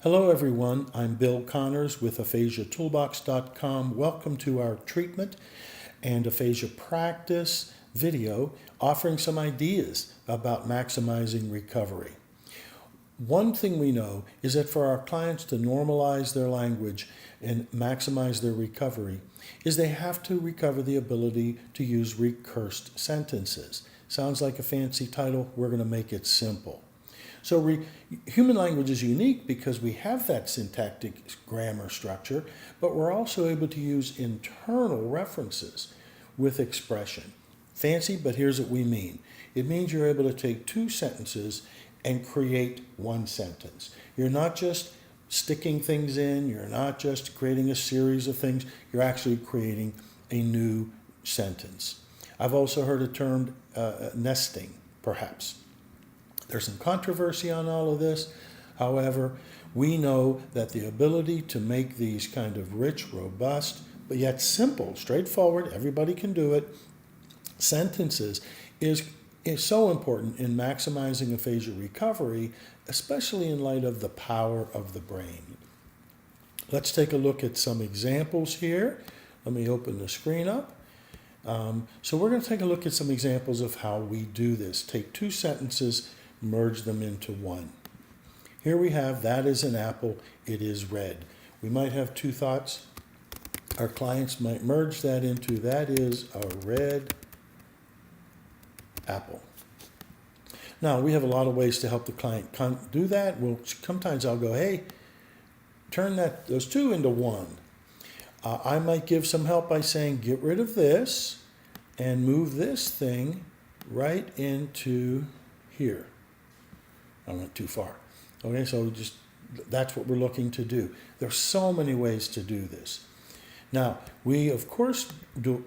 Hello everyone, I'm Bill Connors with aphasiatoolbox.com. Welcome to our treatment and aphasia practice video offering some ideas about maximizing recovery. One thing we know is that for our clients to normalize their language and maximize their recovery is they have to recover the ability to use recursed sentences. Sounds like a fancy title, we're going to make it simple. So human language is unique because we have that syntactic grammar structure, but we're also able to use internal references with expression. Fancy, but here's what we mean. It means you're able to take two sentences and create one sentence. You're not just sticking things in, you're not just creating a series of things, you're actually creating a new sentence. I've also heard a term nesting, perhaps. There's some controversy on all of this. However, we know that the ability to make these kind of rich, robust, but yet simple, straightforward, everybody can do it, sentences is so important in maximizing aphasia recovery, especially in light of the power of the brain. Let's take a look at some examples here. Let me open the screen up. So we're going to take a look at some examples of how we do this. Take two sentences, merge them into one. Here we have, that is an apple, it is red. We might have two thoughts. Our clients might merge that into, that is a red apple. Now, we have a lot of ways to help the client do that. Well, sometimes I'll go, hey, turn those two into one. I might give some help by saying, get rid of this and move this thing right into here. I went too far. Okay, so that's what we're looking to do. There's so many ways to do this. Now, we of course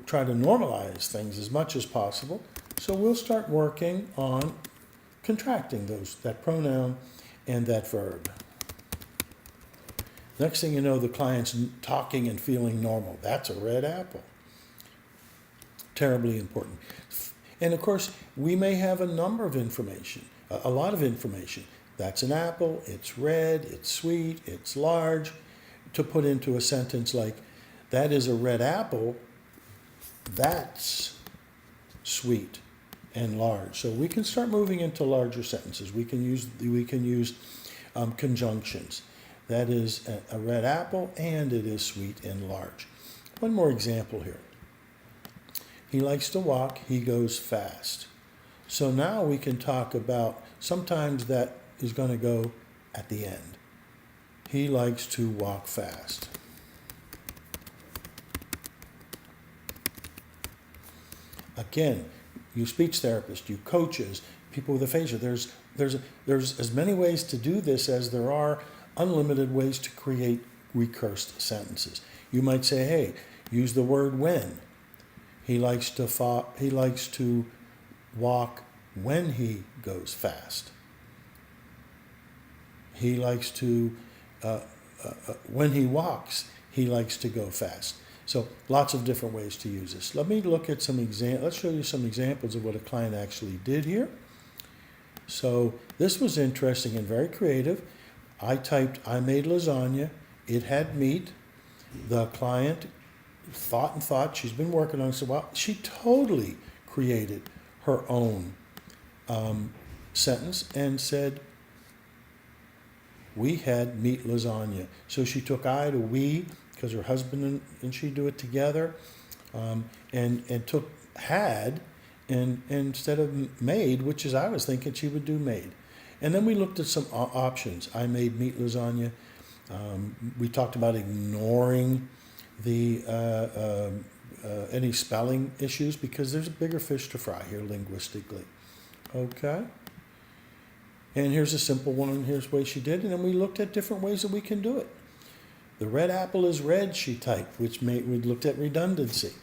try to normalize things as much as possible. So we'll start working on contracting that pronoun and that verb. Next thing you know, the client's talking and feeling normal. That's a red apple. Terribly important. And of course, we may have a number of information, a lot of information. That's an apple, it's red, it's sweet, it's large. To put into a sentence like, that is a red apple, that's sweet and large. So we can start moving into larger sentences. We can use conjunctions. That is a red apple and it is sweet and large. One more example here. He likes to walk, he goes fast. So now we can talk about, sometimes that is going to go at the end. He likes to walk fast. Again, you speech therapists, you coaches, people with aphasia, there's as many ways to do this as there are unlimited ways to create recursed sentences. You might say, hey, use the word when. He likes to walk when he goes fast. He likes to, when he walks, he likes to go fast. So lots of different ways to use this. Let me look at let's show you some examples of what a client actually did here. So this was interesting and very creative. I typed, I made lasagna, it had meat. The client thought, she's been working on it, so well, she totally created her own sentence and said, we had meat lasagna. So she took I to we, because her husband and she do it together, and took had and instead of made, which is I was thinking she would do made. And then we looked at some options. I made meat lasagna. We talked about ignoring any spelling issues because there's a bigger fish to fry here linguistically. Okay. And here's a simple one, and here's the way she did it. And then we looked at different ways that we can do it. The red apple is red, she typed, we looked at redundancy.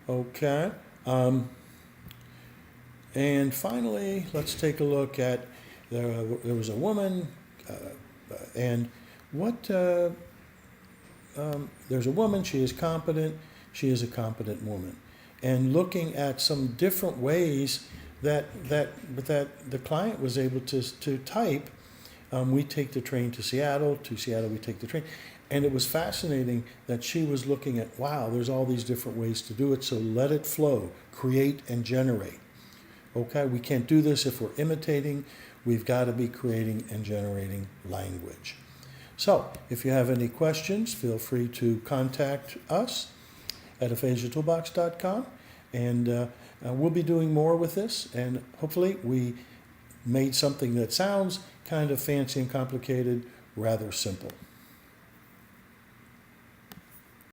Okay. And finally, let's take a look at, there was a woman, and there's a woman, she is competent, she is a competent woman. And looking at some different ways that the client was able to type we take the train to Seattle we take the train. And it was fascinating that she was looking at, wow, there's all these different ways to do it, so let it flow, create and generate. Okay, we can't do this if we're imitating. We've got to be creating and generating language. So if you have any questions, feel free to contact us at aphasiatoolbox.com, and we'll be doing more with this, and hopefully we made something that sounds kind of fancy and complicated rather simple.